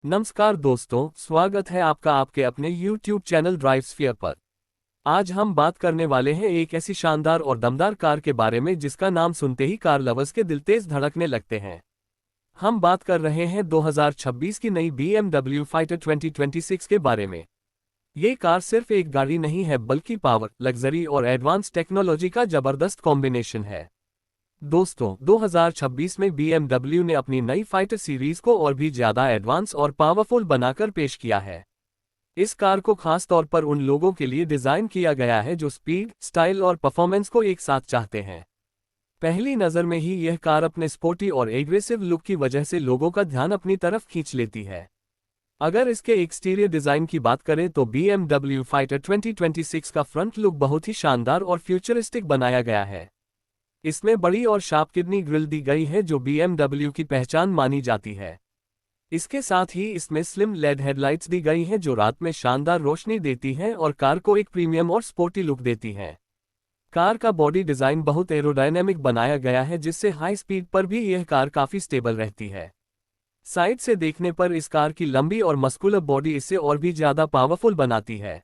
नमस्कार दोस्तों, स्वागत है आपका आपके अपने YouTube चैनल ड्राइव स्फीयर पर। आज हम बात करने वाले हैं एक ऐसी शानदार और दमदार कार के बारे में जिसका नाम सुनते ही कार लवर्स के दिल तेज धड़कने लगते हैं। हम बात कर रहे हैं 2026 की नई BMW फाइटर 2026 के बारे में। ये कार सिर्फ एक गाड़ी नहीं है बल्कि पावर, लग्जरी और एडवांस टेक्नोलॉजी का जबरदस्त कॉम्बिनेशन है। दोस्तों, 2026 में BMW ने अपनी नई फाइटर सीरीज को और भी ज्यादा एडवांस और पावरफुल बनाकर पेश किया है। इस कार को खास तौर पर उन लोगों के लिए डिजाइन किया गया है जो स्पीड, स्टाइल और परफॉर्मेंस को एक साथ चाहते हैं। पहली नज़र में ही यह कार अपने स्पोर्टी और एग्रेसिव लुक की वजह से लोगों का ध्यान अपनी तरफ खींच लेती है। अगर इसके एक्सटीरियर डिजाइन की बात करें तो BMW फाइटर 2026 का फ्रंट लुक बहुत ही शानदार और फ्यूचरिस्टिक बनाया गया है। इसमें बड़ी और शार्प किडनी ग्रिल दी गई है जो BMW की पहचान मानी जाती है। इसके साथ ही इसमें स्लिम लेड हेडलाइट्स दी गई हैं जो रात में शानदार रोशनी देती हैं और कार को एक प्रीमियम और स्पोर्टी लुक देती हैं। कार का बॉडी डिजाइन बहुत एरोडायनेमिक बनाया गया है जिससे हाई स्पीड पर भी यह कार काफी स्टेबल रहती है। साइड से देखने पर इस कार की लंबी और मस्कुलर बॉडी इसे और भी ज्यादा पावरफुल बनाती है।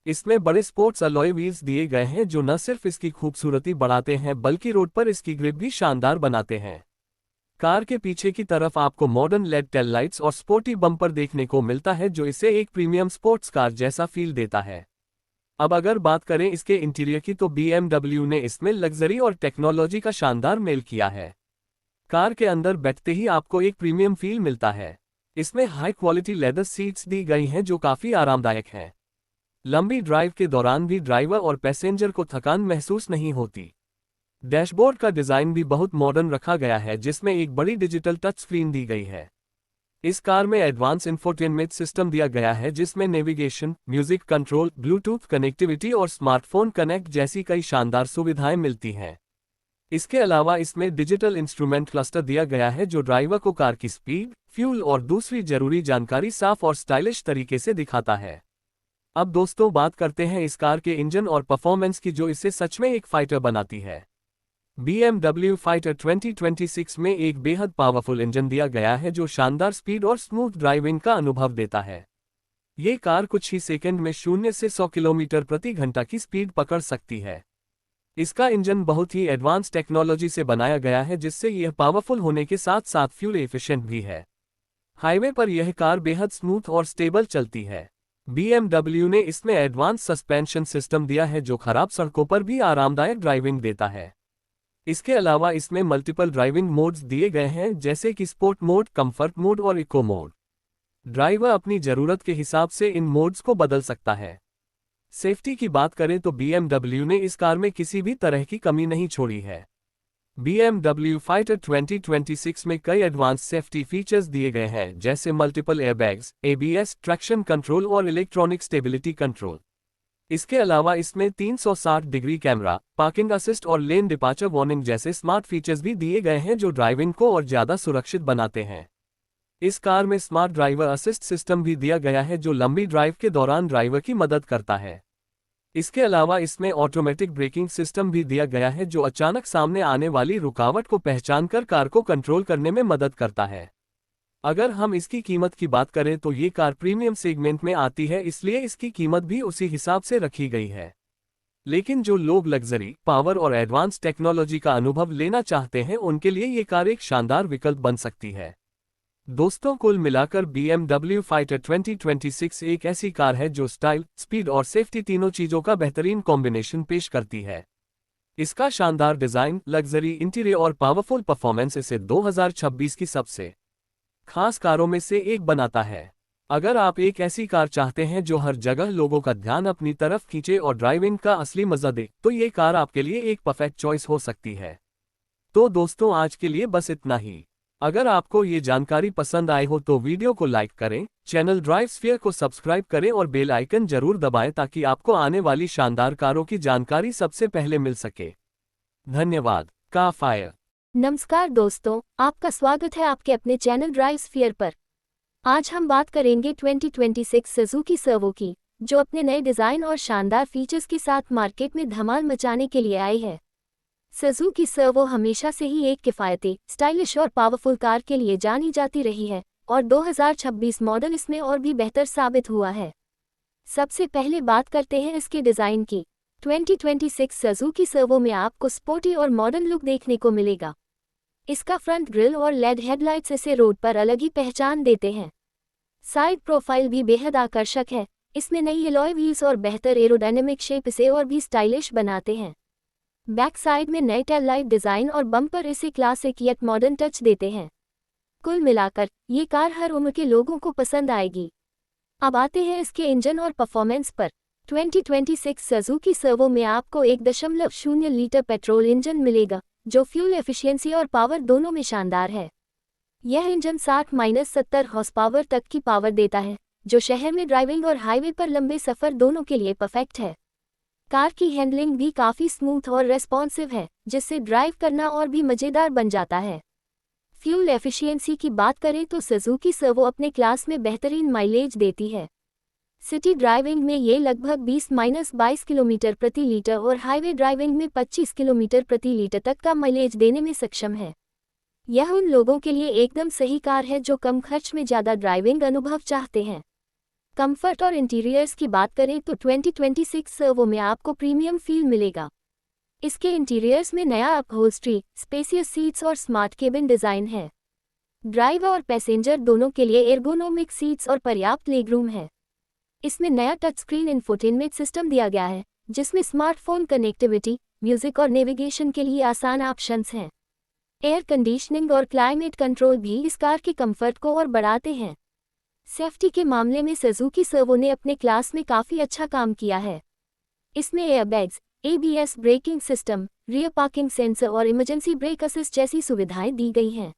इसमें बड़े स्पोर्ट्स अलॉय व्हील्स दिए गए हैं जो न सिर्फ इसकी खूबसूरती बढ़ाते हैं बल्कि रोड पर इसकी ग्रिप भी शानदार बनाते हैं। कार के पीछे की तरफ आपको मॉडर्न लेड टेल लाइट्स और स्पोर्टी बम्पर देखने को मिलता है जो इसे एक प्रीमियम स्पोर्ट्स कार जैसा फील देता है। अब अगर बात करें इसके इंटीरियर की तो BMW ने इसमें लग्जरी और टेक्नोलॉजी का शानदार मेल किया है। कार के अंदर बैठते ही आपको एक प्रीमियम फील मिलता है। इसमें हाई क्वालिटी लेदर सीट्स दी गई हैं जो काफी आरामदायक हैं। लंबी ड्राइव के दौरान भी ड्राइवर और पैसेंजर को थकान महसूस नहीं होती। डैशबोर्ड का डिजाइन भी बहुत मॉडर्न रखा गया है जिसमें एक बड़ी डिजिटल टच स्क्रीन दी गई है। इस कार में एडवांस इंफोटेनमेंट सिस्टम दिया गया है जिसमें navigation, music control, Bluetooth connectivity और स्मार्टफोन कनेक्ट जैसी कई शानदार सुविधाएं मिलती हैं। इसके अलावा इसमें डिजिटल इंस्ट्रूमेंट क्लस्टर दिया गया है जो ड्राइवर को कार की स्पीड, फ्यूल और दूसरी जरूरी जानकारी साफ और स्टाइलिश तरीके से दिखाता है। अब दोस्तों बात करते हैं इस कार के इंजन और परफॉर्मेंस की जो इसे सच में एक फाइटर बनाती है। BMW फाइटर 2026 में एक बेहद पावरफुल इंजन दिया गया है जो शानदार स्पीड और स्मूथ ड्राइविंग का अनुभव देता है। ये कार कुछ ही सेकंड में 0 से 100 किलोमीटर प्रति घंटा की स्पीड पकड़ सकती है। इसका इंजन बहुत ही एडवांस टेक्नोलॉजी से बनाया गया है जिससे यह पावरफुल होने के साथ साथ फ्यूल एफिशिएंट भी है। हाईवे पर यह कार बेहद स्मूथ और स्टेबल चलती है। BMW ने इसमें एडवांस सस्पेंशन सिस्टम दिया है जो खराब सड़कों पर भी आरामदायक ड्राइविंग देता है। इसके अलावा इसमें मल्टीपल ड्राइविंग मोड्स दिए गए हैं जैसे कि स्पोर्ट मोड, कंफर्ट मोड और इको मोड। ड्राइवर अपनी ज़रूरत के हिसाब से इन मोड्स को बदल सकता है। सेफ्टी की बात करें तो BMW ने इस कार में किसी भी तरह की कमी नहीं छोड़ी है। BMW फाइटर 2026 में कई एडवांस सेफ्टी फीचर्स दिए गए हैं जैसे multiple airbags, ABS, traction control और इलेक्ट्रॉनिक स्टेबिलिटी कंट्रोल। इसके अलावा इसमें 360 डिग्री कैमरा, पार्किंग असिस्ट और लेन डिपार्चर वार्निंग जैसे स्मार्ट फीचर्स भी दिए गए हैं जो ड्राइविंग को और ज़्यादा सुरक्षित बनाते हैं। इस कार में स्मार्ट ड्राइवर असिस्ट सिस्टम भी दिया गया है जो लंबी ड्राइव के दौरान ड्राइवर की मदद करता है। इसके अलावा इसमें ऑटोमेटिक ब्रेकिंग सिस्टम भी दिया गया है जो अचानक सामने आने वाली रुकावट को पहचानकर कार को कंट्रोल करने में मदद करता है। अगर हम इसकी कीमत की बात करें तो ये कार प्रीमियम सेगमेंट में आती है इसलिए इसकी कीमत भी उसी हिसाब से रखी गई है। लेकिन जो लोग लग्जरी, पावर और एडवांस टेक्नोलॉजी का अनुभव लेना चाहते हैं उनके लिए ये कार एक शानदार विकल्प बन सकती है। दोस्तों, कुल मिलाकर BMW फाइटर 2026 एक ऐसी कार है जो स्टाइल, स्पीड और सेफ्टी तीनों चीजों का बेहतरीन कॉम्बिनेशन पेश करती है। इसका शानदार डिजाइन, लग्जरी इंटीरियर और पावरफुल परफॉर्मेंस इसे 2026 की सबसे खास कारों में से एक बनाता है। अगर आप एक ऐसी कार चाहते हैं जो हर जगह लोगों का ध्यान अपनी तरफ खींचे और ड्राइविंग का असली मजा दे तो ये कार आपके लिए एक परफेक्ट चॉइस हो सकती है। तो दोस्तों, आज के लिए बस इतना ही। अगर आपको ये जानकारी पसंद आई हो तो वीडियो को लाइक करें, चैनल ड्राइव स्फीयर को सब्सक्राइब करें और बेल आइकन जरूर दबाएं ताकि आपको आने वाली शानदार कारों की जानकारी सबसे पहले मिल सके। धन्यवाद। का फायर। नमस्कार दोस्तों, आपका स्वागत है आपके अपने चैनल ड्राइव स्फीयर पर। आज हम बात करेंगे 2026 सुजुकी सर्वो की, जो अपने नए डिज़ाइन और शानदार फीचर्स के साथ मार्केट में धमाल मचाने के लिए आई है। सुजुकी सर्वो हमेशा से ही एक किफ़ायती, स्टाइलिश और पावरफुल कार के लिए जानी जाती रही है, और 2026 मॉडल इसमें और भी बेहतर साबित हुआ है। सबसे पहले बात करते हैं इसके डिज़ाइन की। 2026 सुजुकी सर्वो में आपको स्पोर्टी और मॉडर्न लुक देखने को मिलेगा। इसका फ्रंट ग्रिल और लेड हेडलाइट्स इसे रोड पर अलग ही पहचान देते हैं। साइड प्रोफाइल भी बेहद आकर्षक है। इसमें नई एलॉय व्हील्स और बेहतर एरोडायनेमिक शेप इसे और भी स्टाइलिश बनाते हैं। बैक साइड में नए टेल लाइट डिज़ाइन और बम्पर इसे क्लासिक यट मॉडर्न टच देते हैं। कुल मिलाकर ये कार हर उम्र के लोगों को पसंद आएगी। अब आते हैं इसके इंजन और परफॉर्मेंस पर। 2026 सुजुकी सर्वो में आपको 1.0 लीटर पेट्रोल इंजन मिलेगा, जो फ्यूल एफिशिएंसी और पावर दोनों में शानदार है। यह इंजन 60-70 हॉर्स पावर तक की पावर देता है, जो शहर में ड्राइविंग और हाईवे पर लंबे सफ़र दोनों के लिए परफेक्ट है। कार की हैंडलिंग भी काफ़ी स्मूथ और रेस्पॉन्सिव है, जिससे ड्राइव करना और भी मज़ेदार बन जाता है। फ्यूल एफिशिएंसी की बात करें तो सुजुकी सर्वो अपने क्लास में बेहतरीन माइलेज देती है। सिटी ड्राइविंग में ये लगभग 20-22 किलोमीटर प्रति लीटर और हाईवे ड्राइविंग में 25 किलोमीटर प्रति लीटर तक का माइलेज देने में सक्षम है। यह उन लोगों के लिए एकदम सही कार है जो कम खर्च में ज़्यादा ड्राइविंग अनुभव चाहते हैं। कंफर्ट और इंटीरियर्स की बात करें तो 2026 सर्वो में आपको प्रीमियम फील मिलेगा। इसके इंटीरियर्स में नया अपहोल्स्ट्री, स्पेसियस सीट्स और स्मार्ट केबिन डिज़ाइन है। ड्राइवर और पैसेंजर दोनों के लिए एर्गोनोमिक सीट्स और पर्याप्त लेगरूम है। इसमें नया टच स्क्रीन इंफोटेनमेंट सिस्टम दिया गया है, जिसमें स्मार्टफोन कनेक्टिविटी, म्यूजिक और नेविगेशन के लिए आसान ऑप्शंस हैं। एयर कंडीशनिंग और क्लाइमेट कंट्रोल भी इस कार के कंफर्ट को और बढ़ाते हैं। सेफ्टी के मामले में सुजुकी सर्वो ने अपने क्लास में काफ़ी अच्छा काम किया है। इसमें airbags, ABS braking system, rear parking sensor और इमरजेंसी ब्रेक असिस्ट जैसी सुविधाएं दी गई हैं।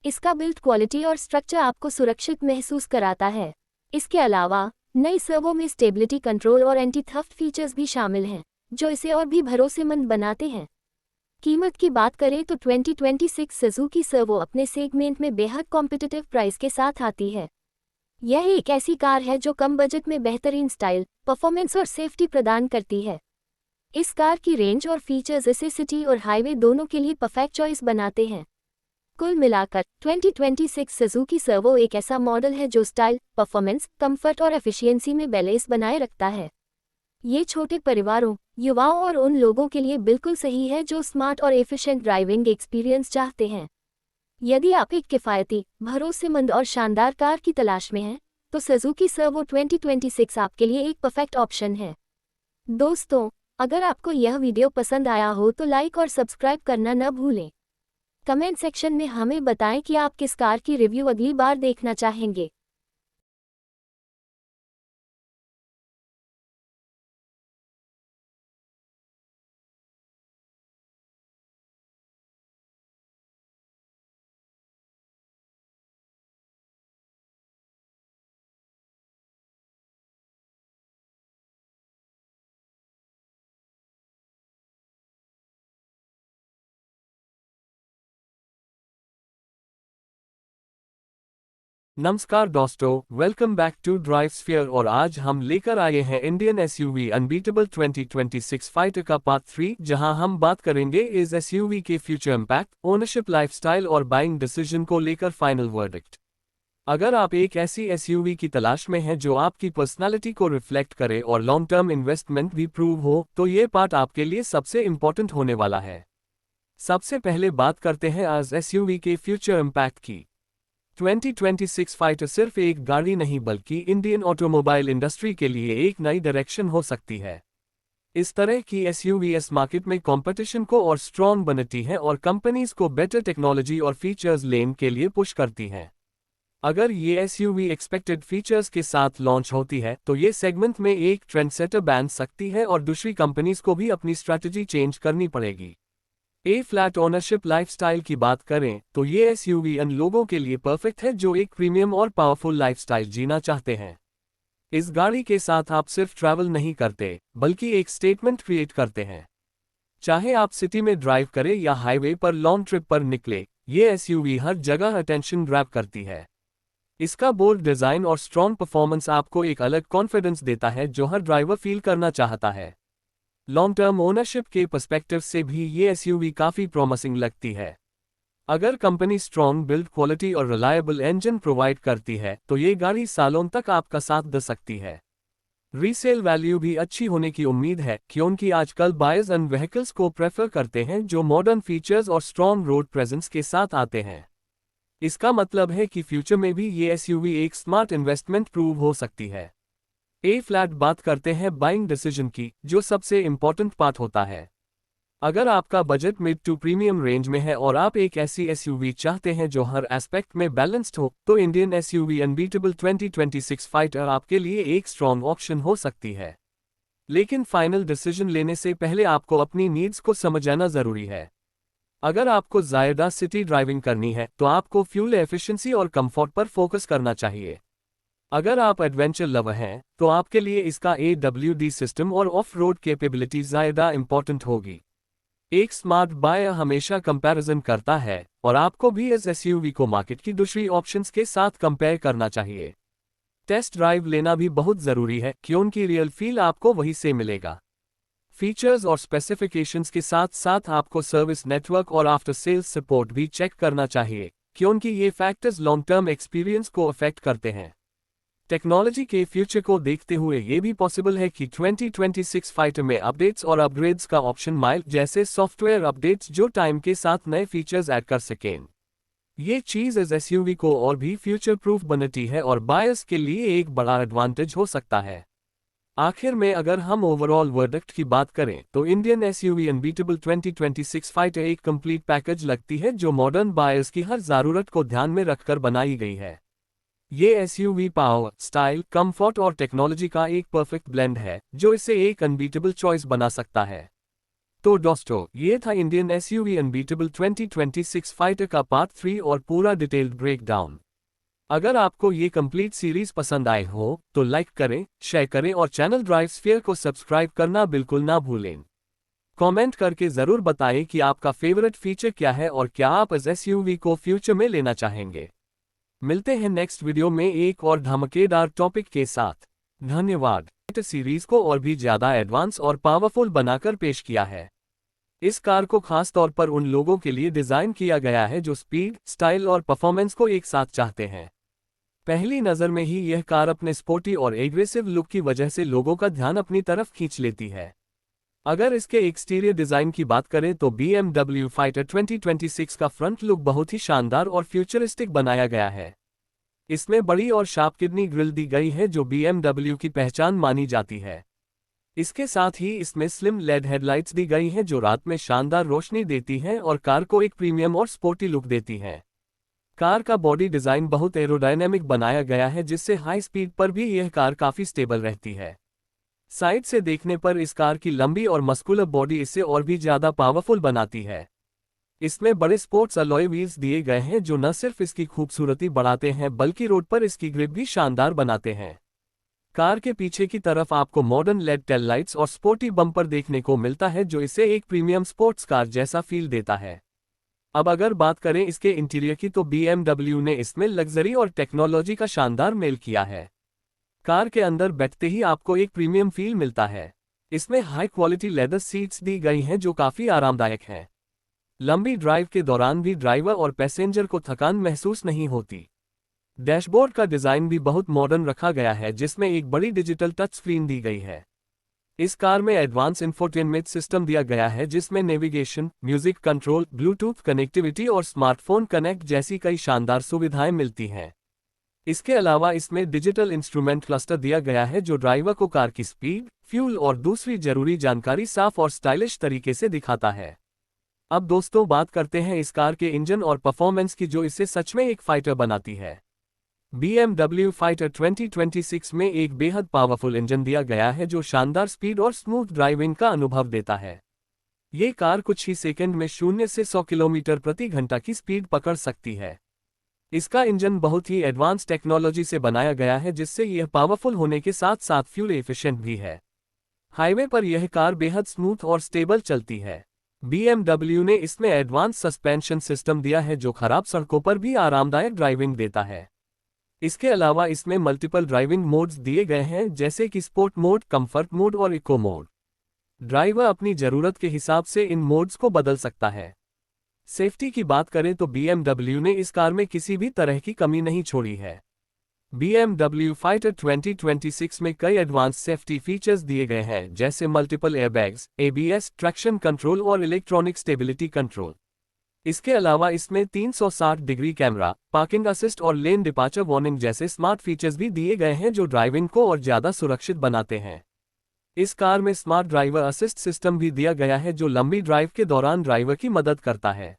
इसका बिल्ड क्वालिटी और स्ट्रक्चर आपको सुरक्षित महसूस कराता है। इसके अलावा नई सर्वो में स्टेबिलिटी कंट्रोल और एंटी थफ्ट फीचर्स भी शामिल हैं, जो इसे और भी भरोसेमंद बनाते हैं। कीमत की बात करें तो 2026 सुजुकी सर्वो अपने सेगमेंट में बेहद कॉम्पिटिटिव प्राइस के साथ आती है। यह एक ऐसी कार है जो कम बजट में बेहतरीन स्टाइल, परफॉर्मेंस और सेफ्टी प्रदान करती है। इस कार की रेंज और फीचर्स इसे सिटी और हाईवे दोनों के लिए परफेक्ट चॉइस बनाते हैं। कुल मिलाकर 2026 सुजुकी सर्वो एक ऐसा मॉडल है जो स्टाइल, परफॉर्मेंस, कंफर्ट और एफिशिएंसी में बैलेंस बनाए रखता है। ये छोटे परिवारों, युवाओं और उन लोगों के लिए बिल्कुल सही है जो स्मार्ट और एफिशिएंट ड्राइविंग एक्सपीरियंस चाहते हैं। यदि आप एक किफ़ायती, भरोसेमंद और शानदार कार की तलाश में हैं, तो सुजुकी सर्वो 2026 आपके लिए एक परफेक्ट ऑप्शन है। दोस्तों, अगर आपको यह वीडियो पसंद आया हो तो लाइक और सब्सक्राइब करना न भूलें। कमेंट सेक्शन में हमें बताएं कि आप किस कार की रिव्यू अगली बार देखना चाहेंगे। नमस्कार दोस्तों, welcome back to drive sphere और आज हम लेकर आए हैं इंडियन एसयूवी अनबीटेबल 2026 फाइटर का पार्ट 3, जहां हम बात करेंगे इस एसयूवी के फ्यूचर इम्पैक्ट, ओनरशिप लाइफस्टाइल और बाइंग डिसीजन को लेकर फाइनल वर्डिक्ट। अगर आप एक ऐसी एसयूवी की तलाश में हैं जो आपकी पर्सनालिटी को रिफ्लेक्ट करे और लॉन्ग टर्म इन्वेस्टमेंट भी प्रूव हो, तो ये पार्ट आपके लिए सबसे इम्पोर्टेंट होने वाला है। सबसे पहले बात करते हैं आज एसयूवी के फ्यूचर इम्पैक्ट की। 2026 फाइटर सिर्फ एक गाड़ी नहीं बल्कि इंडियन ऑटोमोबाइल इंडस्ट्री के लिए एक नई डायरेक्शन हो सकती है। इस तरह की एसयूवी इस मार्केट में कंपटीशन को और स्ट्रॉन्ग बनाती है और कंपनीज को बेटर टेक्नोलॉजी और फीचर्स लेने के लिए पुश करती हैं। अगर ये एसयूवी एक्सपेक्टेड फीचर्स के साथ लॉन्च होती है तो ये सेगमेंट में एक ट्रेंडसेटर बन सकती है और दूसरी कंपनीज को भी अपनी स्ट्रैटेजी चेंज करनी पड़ेगी। फ्लैट ओनरशिप लाइफस्टाइल की बात करें तो ये एसयूवी उन लोगों के लिए परफेक्ट है जो एक प्रीमियम और पावरफुल लाइफस्टाइल जीना चाहते हैं। इस गाड़ी के साथ आप सिर्फ ट्रैवल नहीं करते बल्कि एक स्टेटमेंट क्रिएट करते हैं। चाहे आप सिटी में ड्राइव करें या हाईवे पर लॉन्ग ट्रिप पर निकले, ये एसयूवी हर जगह अटेंशन ग्रैब करती है। इसका बोल्ड डिज़ाइन और स्ट्रॉन्ग परफॉर्मेंस आपको एक अलग कॉन्फिडेंस देता है जो हर ड्राइवर फील करना चाहता है। लॉन्ग टर्म ओनरशिप के पर्सपेक्टिव से भी ये एसयूवी काफ़ी प्रॉमिसिंग लगती है। अगर कंपनी स्ट्रॉन्ग बिल्ड क्वालिटी और रिलायबल इंजन प्रोवाइड करती है तो ये गाड़ी सालों तक आपका साथ दे सकती है। रीसेल वैल्यू भी अच्छी होने की उम्मीद है क्योंकि आजकल बायर्स इन व्हीकल्स को प्रेफर करते हैं जो मॉडर्न फीचर्स और स्ट्रॉन्ग रोड प्रेजेंस के साथ आते हैं। इसका मतलब है कि फ्यूचर में भी ये एसयूवी एक स्मार्ट इन्वेस्टमेंट प्रूव हो सकती है। ए फ्लैट बात करते हैं बाइंग डिसीजन की, जो सबसे इंपॉर्टेंट पार्ट होता है। अगर आपका budget mid to premium range में है और आप एक ऐसी एसयूवी चाहते हैं जो हर एस्पेक्ट में बैलेंस्ड हो, तो इंडियन एसयूवी अनबीटेबल 2026 फाइटर आपके लिए एक स्ट्रॉन्ग ऑप्शन हो सकती है। लेकिन फाइनल डिसीजन लेने से पहले आपको अपनी नीड्स को समझना जरूरी है। अगर आपको ज़्यादा सिटी ड्राइविंग करनी है तो आपको फ्यूल एफिशिएंसी और कंफर्ट पर फोकस करना चाहिए। अगर आप एडवेंचर लवर हैं तो आपके लिए इसका AWD सिस्टम और ऑफ रोड कैपेबिलिटी ज़्यादा इंपॉर्टेंट होगी। एक स्मार्ट बायर हमेशा कंपैरिजन करता है और आपको भी इस एसयूवी को मार्केट की दूसरी ऑप्शंस के साथ कंपेयर करना चाहिए। टेस्ट ड्राइव लेना भी बहुत ज़रूरी है क्योंकि रियल फील आपको वहीं से मिलेगा। फीचर्स और स्पेसिफिकेशंस के साथ साथ आपको सर्विस नेटवर्क और आफ्टर सेल्स सपोर्ट भी चेक करना चाहिए क्योंकि ये फैक्टर्स लॉन्ग टर्म एक्सपीरियंस को अफेक्ट करते हैं। टेक्नोलॉजी के फ्यूचर को देखते हुए ये भी पॉसिबल है कि 2026 फाइटर में अपडेट्स और अपग्रेड्स का ऑप्शन माइल जैसे सॉफ्टवेयर अपडेट्स जो टाइम के साथ नए फीचर्स ऐड कर सकें। ये चीज़ इस एसयूवी को और भी फ्यूचर प्रूफ बनाती है और बायर्स के लिए एक बड़ा एडवांटेज हो सकता है। आखिर में अगर हम ओवरऑल वर्डिक्ट की बात करें तो इंडियन एसयूवी अनबीटेबल 2026 फाइटर एक कंप्लीट पैकेज लगती है जो मॉडर्न बायर्स की हर ज़रूरत को ध्यान में रखकर बनाई गई है। ये एसयूवी पावर, स्टाइल, कंफर्ट और टेक्नोलॉजी का एक परफेक्ट ब्लेंड है जो इसे एक अनबीटेबल चॉइस बना सकता है। तो दोस्तों, ये था इंडियन एसयूवी अनबीटेबल 2026 फाइटर का पार्ट 3 और पूरा डिटेल्ड ब्रेकडाउन। अगर आपको ये कंप्लीट सीरीज पसंद आए हो तो लाइक करें, शेयर करें और चैनल ड्राइव्सफियर को सब्सक्राइब करना बिल्कुल ना भूलें। कमेंट करके ज़रूर बताएं कि आपका फेवरेट फीचर क्या है और क्या आप इस एसयूवी को फ्यूचर में लेना चाहेंगे। मिलते हैं नेक्स्ट वीडियो में एक और धमाकेदार टॉपिक के साथ। धन्यवाद। सीरीज को और भी ज़्यादा एडवांस और पावरफुल बनाकर पेश किया है। इस कार को खास तौर पर उन लोगों के लिए डिज़ाइन किया गया है जो स्पीड, स्टाइल और परफॉर्मेंस को एक साथ चाहते हैं। पहली नज़र में ही यह कार अपने स्पोर्टी और एग्रेसिव लुक की वजह से लोगों का ध्यान अपनी तरफ खींच लेती है। अगर इसके एक्सटीरियर डिज़ाइन की बात करें तो BMW फाइटर 2026 का फ्रंट लुक बहुत ही शानदार और फ्यूचरिस्टिक बनाया गया है। इसमें बड़ी और शार्प किडनी ग्रिल दी गई है जो BMW की पहचान मानी जाती है। इसके साथ ही इसमें स्लिम लेड हेडलाइट्स दी गई हैं जो रात में शानदार रोशनी देती हैं और कार को एक प्रीमियम और स्पोर्टी लुक देती हैं। कार का बॉडी डिज़ाइन बहुत एरोडायनेमिक बनाया गया है जिससे हाई स्पीड पर भी यह कार काफ़ी स्टेबल रहती है। साइड से देखने पर इस कार की लंबी और मस्कुलर बॉडी इसे और भी ज़्यादा पावरफुल बनाती है। इसमें बड़े स्पोर्ट्स अलॉय व्हील्स दिए गए हैं जो न सिर्फ इसकी खूबसूरती बढ़ाते हैं बल्कि रोड पर इसकी ग्रिप भी शानदार बनाते हैं। कार के पीछे की तरफ आपको मॉडर्न लेड टेल लाइट्स और स्पोर्टी बम्पर देखने को मिलता है जो इसे एक प्रीमियम स्पोर्ट्स कार जैसा फील देता है। अब अगर बात करें इसके इंटीरियर की तो BMW ने इसमें लग्जरी और टेक्नोलॉजी का शानदार मेल किया है। कार के अंदर बैठते ही आपको एक प्रीमियम फील मिलता है। इसमें हाई क्वालिटी लेदर सीट्स दी गई हैं जो काफ़ी आरामदायक हैं। लंबी ड्राइव के दौरान भी ड्राइवर और पैसेंजर को थकान महसूस नहीं होती। डैशबोर्ड का डिज़ाइन भी बहुत मॉडर्न रखा गया है जिसमें एक बड़ी डिजिटल टच स्क्रीन दी गई है। इस कार में एडवांस इंफोटेनमेंट सिस्टम दिया गया है जिसमें navigation, music control, Bluetooth connectivity और स्मार्टफोन कनेक्ट जैसी कई शानदार सुविधाएं मिलती हैं। इसके अलावा इसमें डिजिटल इंस्ट्रूमेंट क्लस्टर दिया गया है जो ड्राइवर को कार की स्पीड, फ्यूल और दूसरी जरूरी जानकारी साफ और स्टाइलिश तरीके से दिखाता है। अब दोस्तों बात करते हैं इस कार के इंजन और परफॉर्मेंस की जो इसे सच में एक फाइटर बनाती है। BMW फाइटर 2026 में एक बेहद पावरफुल इंजन दिया गया है जो शानदार स्पीड और स्मूथ ड्राइविंग का अनुभव देता है। ये कार कुछ ही सेकंड में 0 से 100 किलोमीटर प्रति घंटा की स्पीड पकड़ सकती है। इसका इंजन बहुत ही एडवांस टेक्नोलॉजी से बनाया गया है जिससे यह पावरफुल होने के साथ साथ फ्यूल एफिशिएंट भी है। हाईवे पर यह कार बेहद स्मूथ और स्टेबल चलती है। BMW ने इसमें एडवांस सस्पेंशन सिस्टम दिया है जो खराब सड़कों पर भी आरामदायक ड्राइविंग देता है। इसके अलावा इसमें मल्टीपल ड्राइविंग मोड्स दिए गए हैं जैसे कि स्पोर्ट मोड, कंफर्ट मोड और इको मोड। ड्राइवर अपनी ज़रूरत के हिसाब से इन मोड्स को बदल सकता है। सेफ्टी की बात करें तो BMW ने इस कार में किसी भी तरह की कमी नहीं छोड़ी है। BMW फाइटर 2026 में कई एडवांस सेफ्टी फीचर्स दिए गए हैं, जैसे multiple airbags, ABS, traction control और इलेक्ट्रॉनिक स्टेबिलिटी कंट्रोल। इसके अलावा इसमें 360 डिग्री कैमरा, पार्किंग असिस्ट और लेन डिपार्चर वार्निंग जैसे स्मार्ट फीचर्स भी दिए गए हैं जो ड्राइविंग को और ज़्यादा सुरक्षित बनाते हैं। इस कार में स्मार्ट ड्राइवर असिस्ट सिस्टम भी दिया गया है जो लंबी ड्राइव के दौरान ड्राइवर की मदद करता है।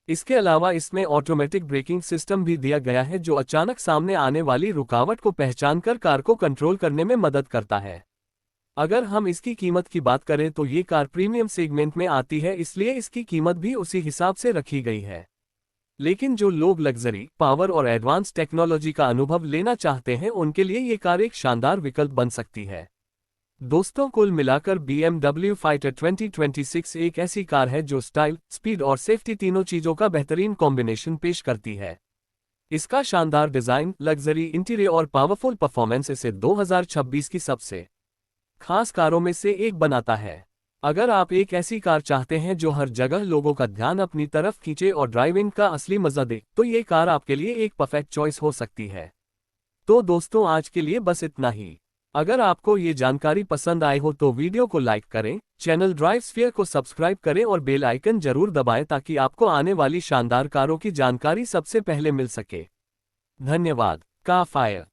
इसके अलावा इसमें ऑटोमेटिक ब्रेकिंग सिस्टम भी दिया गया है जो अचानक सामने आने वाली रुकावट को पहचानकर कार को कंट्रोल करने में मदद करता है। अगर हम इसकी कीमत की बात करें तो ये कार प्रीमियम सेगमेंट में आती है, इसलिए इसकी कीमत भी उसी हिसाब से रखी गई है। लेकिन जो लोग लग्जरी, पावर और एडवांस टेक्नोलॉजी का अनुभव लेना चाहते हैं उनके लिए ये कार एक शानदार विकल्प बन सकती है। दोस्तों, कुल मिलाकर BMW फाइटर 2026 एक ऐसी कार है जो स्टाइल, स्पीड और सेफ्टी तीनों चीजों का बेहतरीन कॉम्बिनेशन पेश करती है। इसका शानदार डिजाइन, लग्जरी इंटीरियर और पावरफुल परफॉर्मेंस इसे 2026 की सबसे खास कारों में से एक बनाता है। अगर आप एक ऐसी कार चाहते हैं जो हर जगह लोगों का ध्यान अपनी तरफ खींचे और ड्राइविंग का असली मजा दे, तो ये कार आपके लिए एक परफेक्ट चॉइस हो सकती है। तो दोस्तों, आज के लिए बस इतना ही। अगर आपको ये जानकारी पसंद आई हो तो वीडियो को लाइक करें, चैनल ड्राइव स्फीयर को सब्सक्राइब करें और बेल आइकन जरूर दबाएं ताकि आपको आने वाली शानदार कारों की जानकारी सबसे पहले मिल सके। धन्यवाद। का फायर।